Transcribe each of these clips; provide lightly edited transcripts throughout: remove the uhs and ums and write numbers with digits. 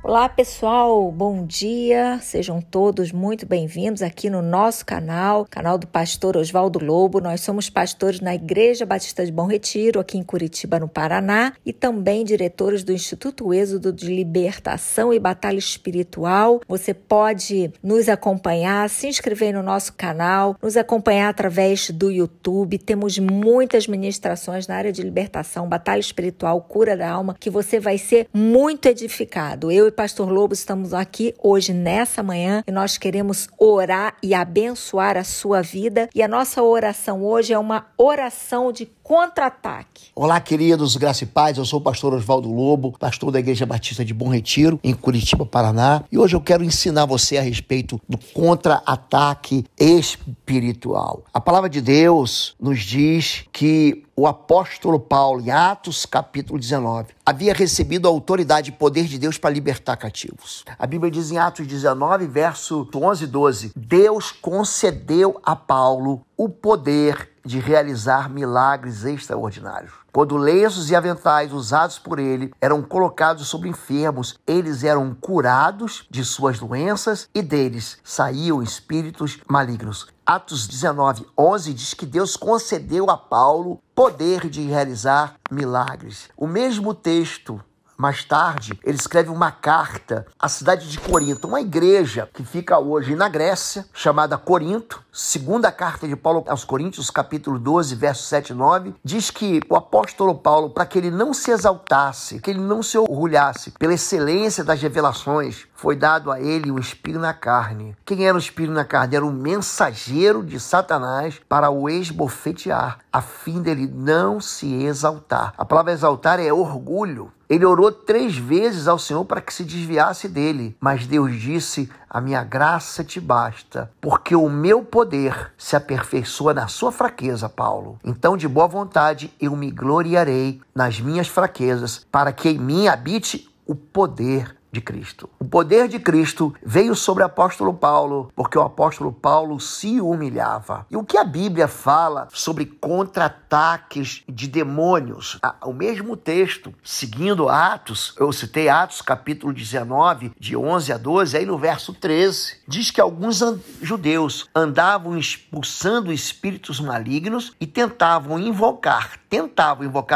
Olá pessoal, bom dia, sejam todos muito bem-vindos aqui no nosso canal do pastor Oswaldo Lobo. Nós somos pastores na Igreja Batista de Bom Retiro, aqui em Curitiba, no Paraná, e também diretores do Instituto Êxodo de Libertação e Batalha Espiritual. Você pode nos acompanhar, se inscrever no nosso canal, nos acompanhar através do YouTube. Temos muitas ministrações na área de libertação, batalha espiritual, cura da alma, que você vai ser muito edificado. Eu e Pastor Lobo estamos aqui hoje, nessa manhã, e nós queremos orar e abençoar a sua vida. E a nossa oração hoje é uma oração de contra-ataque. Olá, queridos, graça e paz. Eu sou o pastor Oswaldo Lobo, pastor da Igreja Batista de Bom Retiro, em Curitiba, Paraná. E hoje eu quero ensinar você a respeito do contra-ataque espiritual. A palavra de Deus nos diz que o apóstolo Paulo, em Atos capítulo 19, havia recebido a autoridade e poder de Deus para libertar cativos. A Bíblia diz em Atos 19, verso 11 e 12, Deus concedeu a Paulo o poder de realizar milagres extraordinários. Quando lenços e aventais usados por ele eram colocados sobre enfermos, eles eram curados de suas doenças e deles saíam espíritos malignos. Atos 19, 11 diz que Deus concedeu a Paulo poder de realizar milagres. O mesmo texto, mais tarde, ele escreve uma carta à cidade de Corinto, uma igreja que fica hoje na Grécia, chamada Corinto. Segunda carta de Paulo aos Coríntios, capítulo 12, versos 7 e 9, diz que o apóstolo Paulo, para que ele não se exaltasse, que ele não se orgulhasse pela excelência das revelações, foi dado a ele o espinho na carne. Quem era o espinho na carne? Era o mensageiro de Satanás para o esbofetear, a fim dele não se exaltar. A palavra exaltar é orgulho. Ele orou 3 vezes ao Senhor para que se desviasse dele, mas Deus disse: a minha graça te basta, porque o meu poder se aperfeiçoa na sua fraqueza, Paulo. Então, de boa vontade, eu me gloriarei nas minhas fraquezas, para que em mim habite o poder de Cristo. O poder de Cristo veio sobre o apóstolo Paulo, porque o apóstolo Paulo se humilhava. E o que a Bíblia fala sobre contra-ataques de demônios? O mesmo texto, seguindo Atos, eu citei Atos capítulo 19, de 11 a 12, aí no verso 13, diz que alguns judeus andavam expulsando espíritos malignos e tentavam invocar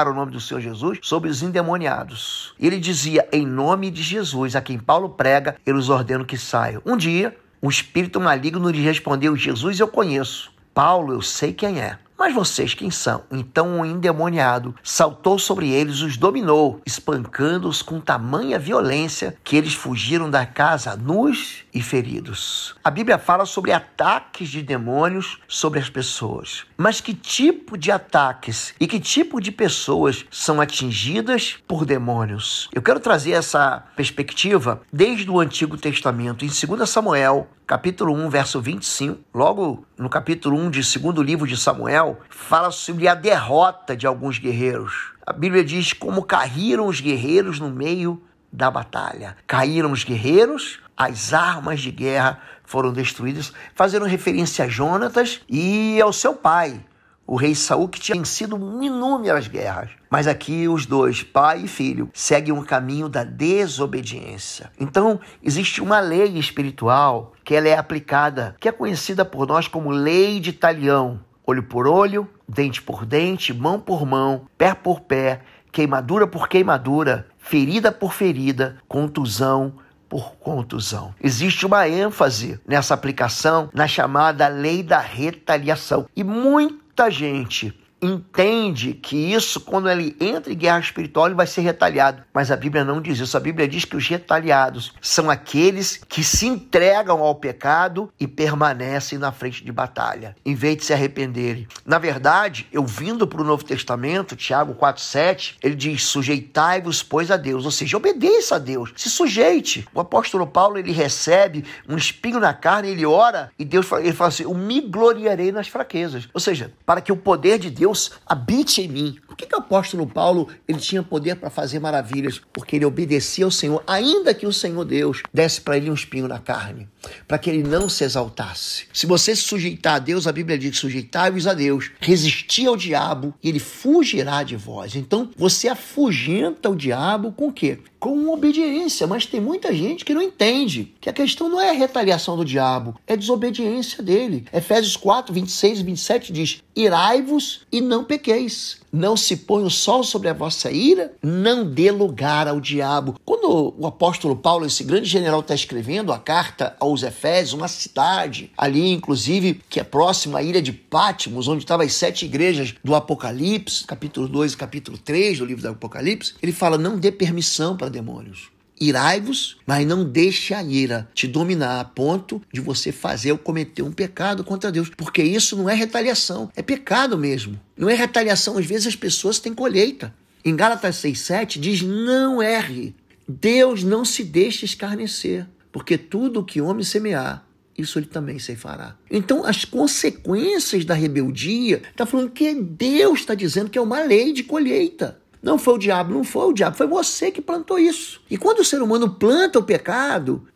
o nome do Senhor Jesus sobre os endemoniados. Ele dizia: em nome de Jesus, a quem Paulo prega, eu os ordeno que saiam. Um dia, um espírito maligno lhe respondeu: Jesus eu conheço, Paulo eu sei quem é, mas vocês quem são? Então o endemoniado saltou sobre eles, os dominou, espancando-os com tamanha violência que eles fugiram da casa nus e feridos. A Bíblia fala sobre ataques de demônios sobre as pessoas. Mas que tipo de ataques e que tipo de pessoas são atingidas por demônios? Eu quero trazer essa perspectiva desde o Antigo Testamento. Em 2 Samuel, capítulo 1, verso 25, logo no capítulo 1 de 2º livro de Samuel, fala sobre a derrota de alguns guerreiros. A Bíblia diz como caíram os guerreiros no meio da batalha. Caíram os guerreiros, as armas de guerra foram destruídas, fazendo referência a Jonatas e ao seu pai, o rei Saul, que tinha vencido inúmeras guerras. Mas aqui os dois, pai e filho, seguem um caminho da desobediência. Então, existe uma lei espiritual que ela é aplicada, que é conhecida por nós como lei de Talião. Olho por olho, dente por dente, mão por mão, pé por pé, queimadura por queimadura, ferida por ferida, contusão por contusão. Existe uma ênfase nessa aplicação na chamada lei da retaliação. E muita gente entende que isso, quando ele entra em guerra espiritual, ele vai ser retaliado. Mas a Bíblia não diz isso. A Bíblia diz que os retaliados são aqueles que se entregam ao pecado e permanecem na frente de batalha, em vez de se arrependerem. Na verdade, eu vindo para o Novo Testamento, Tiago 4,7, ele diz: sujeitai-vos, pois, a Deus. Ou seja, obedeça a Deus, se sujeite. O apóstolo Paulo, ele recebe um espinho na carne, ele ora, e Deus ele fala assim: eu me gloriarei nas fraquezas. Ou seja, para que o poder de Deus Deus habite em mim. Por que o apóstolo Paulo ele tinha poder para fazer maravilhas? Porque ele obedecia ao Senhor, ainda que o Senhor Deus desse para ele um espinho na carne, para que ele não se exaltasse. Se você se sujeitar a Deus, a Bíblia diz: sujeitai-vos a Deus, resisti ao diabo e ele fugirá de vós. Então você afugenta o diabo com o quê? Com obediência. Mas tem muita gente que não entende que a questão não é a retaliação do diabo, é a desobediência dele. Efésios 4, 26 e 27 diz: irai-vos e não pequeis. Não se põe o sol sobre a vossa ira, não dê lugar ao diabo. Quando o apóstolo Paulo, esse grande general, está escrevendo a carta aos Efésios, uma cidade ali, inclusive, que é próxima à ilha de Patmos, onde estavam as 7 igrejas do Apocalipse, capítulo 2 e capítulo 3 do livro do Apocalipse, ele fala: não dê permissão para demônios. Irai-vos, mas não deixe a ira te dominar a ponto de você fazer ou cometer um pecado contra Deus. Porque isso não é retaliação, é pecado mesmo. Não é retaliação, às vezes as pessoas têm colheita. Em Gálatas 6,7 diz: não erre, Deus não se deixa escarnecer, porque tudo o que o homem semear, isso ele também ceifará. Então, as consequências da rebeldia, está falando que Deus está dizendo que é uma lei de colheita. Não foi o diabo, não foi o diabo, foi você que plantou isso. E quando o ser humano planta o pecado,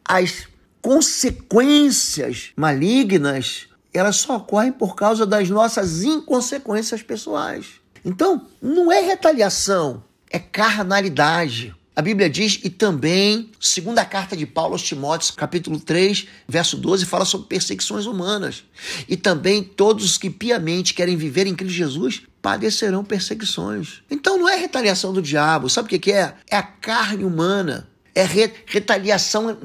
as consequências malignas, elas só ocorrem por causa das nossas inconsequências pessoais. Então, não é retaliação, é carnalidade. A Bíblia diz, e também, segunda carta de Paulo aos Timóteos, capítulo 3, verso 12, fala sobre perseguições humanas. E também todos os que piamente querem viver em Cristo Jesus padecerão perseguições. Então não é retaliação do diabo, sabe o que é? É a carne humana. É retaliação,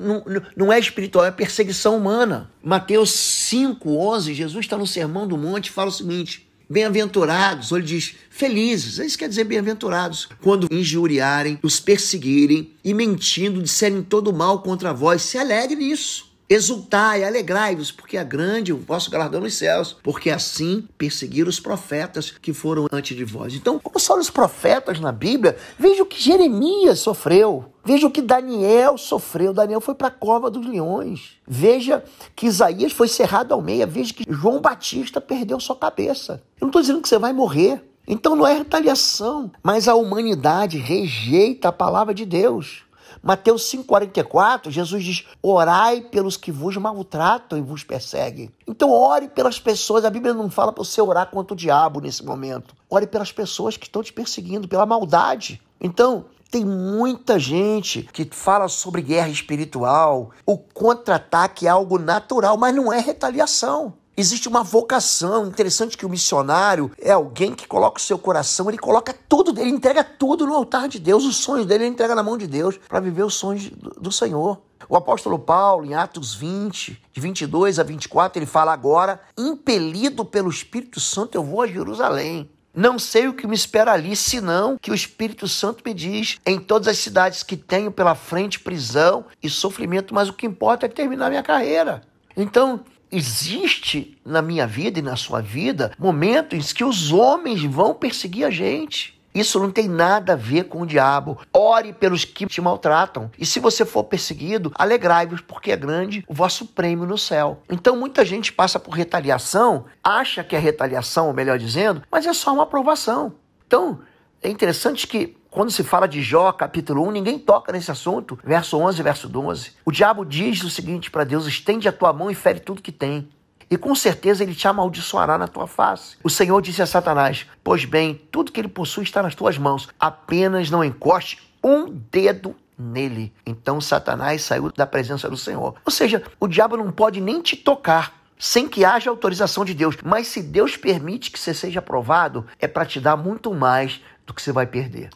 não é espiritual, é perseguição humana. Mateus 5:11, Jesus está no Sermão do Monte e fala o seguinte: bem-aventurados, ou ele diz felizes, isso quer dizer bem-aventurados, quando injuriarem, os perseguirem e mentindo disserem todo mal contra vós, se alegre nisso. Exultai, alegrai-vos, porque é grande o vosso galardão nos céus, porque assim perseguiram os profetas que foram antes de vós. Então, como são os profetas na Bíblia, veja o que Jeremias sofreu, veja o que Daniel sofreu. Daniel foi para a cova dos leões. Veja que Isaías foi cerrado ao meio. Veja que João Batista perdeu sua cabeça. Eu não estou dizendo que você vai morrer. Então não é retaliação, mas a humanidade rejeita a palavra de Deus. Mateus 5,44, Jesus diz: orai pelos que vos maltratam e vos perseguem. Então ore pelas pessoas. A Bíblia não fala para você orar contra o diabo nesse momento. Ore pelas pessoas que estão te perseguindo, pela maldade. Então, tem muita gente que fala sobre guerra espiritual. O contra-ataque é algo natural, mas não é retaliação. Existe uma vocação. Interessante que o missionário é alguém que coloca o seu coração, ele coloca tudo dele, entrega tudo no altar de Deus. Os sonhos dele ele entrega na mão de Deus para viver os sonhos do Senhor. O apóstolo Paulo, em Atos 20, de 22 a 24, ele fala: agora, impelido pelo Espírito Santo, eu vou a Jerusalém. Não sei o que me espera ali, senão que o Espírito Santo me diz em todas as cidades que tenho pela frente prisão e sofrimento, mas o que importa é terminar minha carreira. Então, existe na minha vida e na sua vida momentos em que os homens vão perseguir a gente. Isso não tem nada a ver com o diabo. Ore pelos que te maltratam. E se você for perseguido, alegrai-vos, porque é grande o vosso prêmio no céu. Então muita gente passa por retaliação, acha que é retaliação, ou melhor dizendo, mas é só uma aprovação. Então é interessante que quando se fala de Jó, capítulo 1, ninguém toca nesse assunto. Verso 11 e verso 12. O diabo diz o seguinte para Deus: estende a tua mão e fere tudo que tem. E com certeza ele te amaldiçoará na tua face. O Senhor disse a Satanás: pois bem, tudo que ele possui está nas tuas mãos. Apenas não encoste um dedo nele. Então Satanás saiu da presença do Senhor. Ou seja, o diabo não pode nem te tocar sem que haja autorização de Deus. Mas se Deus permite que você seja aprovado, é para te dar muito mais do que você vai perder.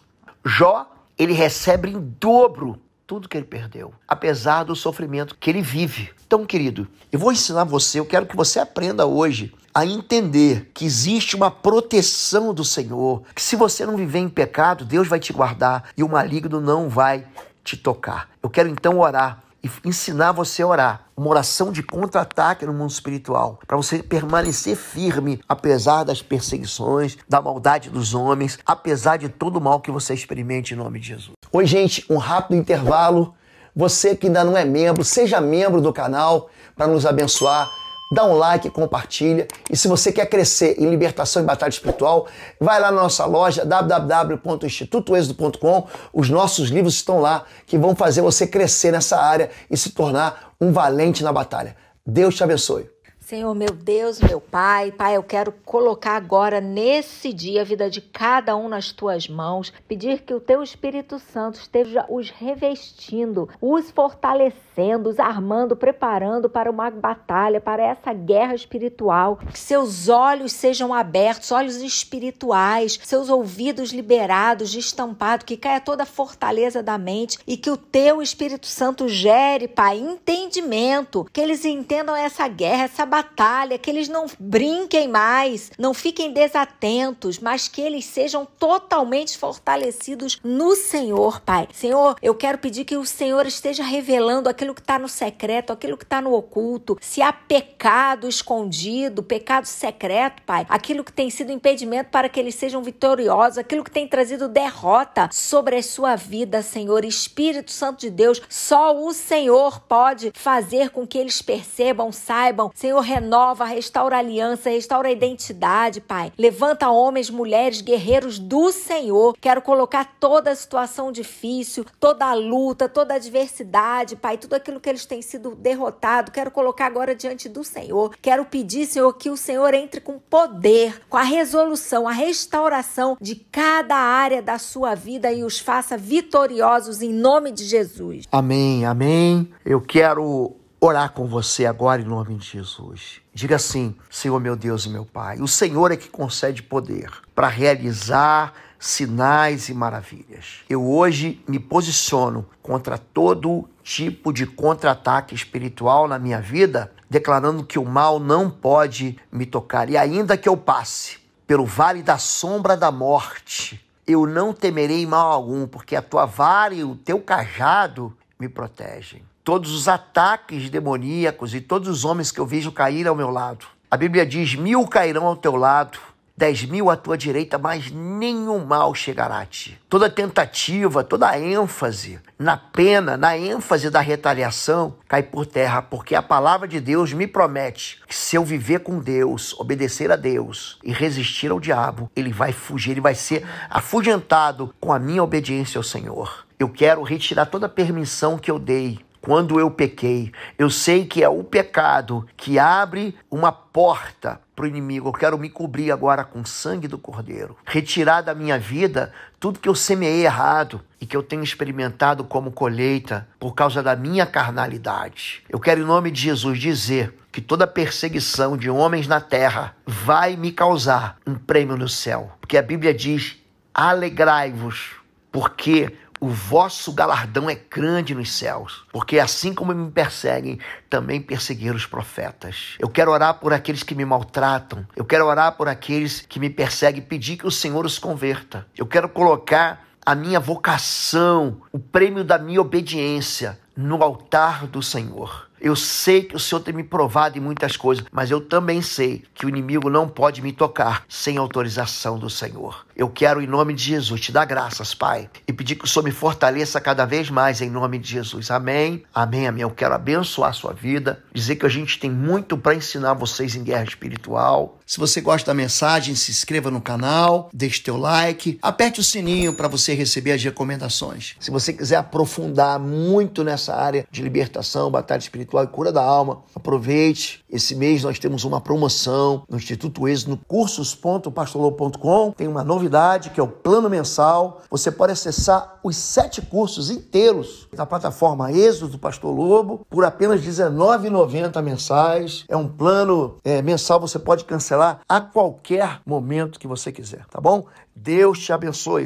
Jó, ele recebe em dobro tudo que ele perdeu, apesar do sofrimento que ele vive. Então, querido, eu vou ensinar você, eu quero que você aprenda hoje a entender que existe uma proteção do Senhor, que se você não viver em pecado, Deus vai te guardar e o maligno não vai te tocar. Eu quero então orar e ensinar você a orar, uma oração de contra-ataque no mundo espiritual, para você permanecer firme, apesar das perseguições, da maldade dos homens, apesar de todo o mal que você experimente em nome de Jesus. Oi, gente, um rápido intervalo. Você que ainda não é membro, seja membro do canal para nos abençoar dá um like, compartilha. E se você quer crescer em libertação e batalha espiritual, vai lá na nossa loja www.institutoexodo.com. Os nossos livros estão lá que vão fazer você crescer nessa área e se tornar um valente na batalha. Deus te abençoe. Senhor, meu Deus, meu Pai, eu quero colocar agora nesse dia a vida de cada um nas tuas mãos, pedir que o teu Espírito Santo esteja os revestindo, os fortalecendo, os armando, preparando para uma batalha, para essa guerra espiritual, que seus olhos sejam abertos, olhos espirituais, seus ouvidos liberados, destampados, que caia toda a fortaleza da mente e que o teu Espírito Santo gere, Pai, entendimento, que eles entendam essa guerra, essa batalha, que eles não brinquem mais, não fiquem desatentos, mas que eles sejam totalmente fortalecidos no Senhor, Pai. Senhor, eu quero pedir que o Senhor esteja revelando aquilo que está no secreto, aquilo que está no oculto, se há pecado escondido, pecado secreto, Pai, aquilo que tem sido impedimento para que eles sejam vitoriosos, aquilo que tem trazido derrota sobre a sua vida, Senhor. Espírito Santo de Deus, só o Senhor pode fazer com que eles percebam, saibam. Senhor, renova, restaura a aliança, restaura a identidade, Pai. Levanta homens, mulheres, guerreiros do Senhor. Quero colocar toda a situação difícil, toda a luta, toda a adversidade, Pai, tudo aquilo que eles têm sido derrotados, quero colocar agora diante do Senhor. Quero pedir, Senhor, que o Senhor entre com poder, com a resolução, a restauração de cada área da sua vida e os faça vitoriosos em nome de Jesus. Amém, amém. Eu quero orar com você agora em nome de Jesus. Diga assim: Senhor, meu Deus e meu Pai, o Senhor é que concede poder para realizar sinais e maravilhas. Eu hoje me posiciono contra todo tipo de contra-ataque espiritual na minha vida, declarando que o mal não pode me tocar. E ainda que eu passe pelo vale da sombra da morte, eu não temerei mal algum, porque a tua vara e o teu cajado me protegem. Todos os ataques demoníacos e todos os homens que eu vejo cair ao meu lado. A Bíblia diz: 1000 cairão ao teu lado, 10.000 à tua direita, mas nenhum mal chegará a ti. Toda tentativa, toda ênfase na pena, na ênfase da retaliação, cai por terra, porque a palavra de Deus me promete que se eu viver com Deus, obedecer a Deus e resistir ao diabo, ele vai fugir, ele vai ser afugentado com a minha obediência ao Senhor. Eu quero retirar toda a permissão que eu dei quando eu pequei. Eu sei que é o pecado que abre uma porta para o inimigo. Eu quero me cobrir agora com o sangue do Cordeiro. Retirar da minha vida tudo que eu semeei errado e que eu tenho experimentado como colheita por causa da minha carnalidade. Eu quero, em nome de Jesus, dizer que toda perseguição de homens na terra vai me causar um prêmio no céu. Porque a Bíblia diz: alegrai-vos, porque o vosso galardão é grande nos céus, porque assim como me perseguem, também perseguiram os profetas. Eu quero orar por aqueles que me maltratam, eu quero orar por aqueles que me perseguem, pedir que o Senhor os converta. Eu quero colocar a minha vocação, o prêmio da minha obediência no altar do Senhor. Eu sei que o Senhor tem me provado em muitas coisas, mas eu também sei que o inimigo não pode me tocar sem autorização do Senhor. Eu quero, em nome de Jesus, te dar graças, Pai, e pedir que o Senhor me fortaleça cada vez mais em nome de Jesus. Amém, amém, amém. Eu quero abençoar a sua vida, dizer que a gente tem muito para ensinar vocês em guerra espiritual. Se você gosta da mensagem, se inscreva no canal, deixe teu like, aperte o sininho para você receber as recomendações. Se você quiser aprofundar muito nessa área de libertação, batalha espiritual e cura da alma, aproveite. Esse mês nós temos uma promoção no Instituto Êxodo, no cursos.pastorlobo.com. Tem uma novidade que é o plano mensal. Você pode acessar os 7 cursos inteiros da plataforma Êxodo do Pastor Lobo por apenas R$19,90 mensais. É um plano mensal, você pode cancelar a qualquer momento que você quiser, tá bom? Deus te abençoe.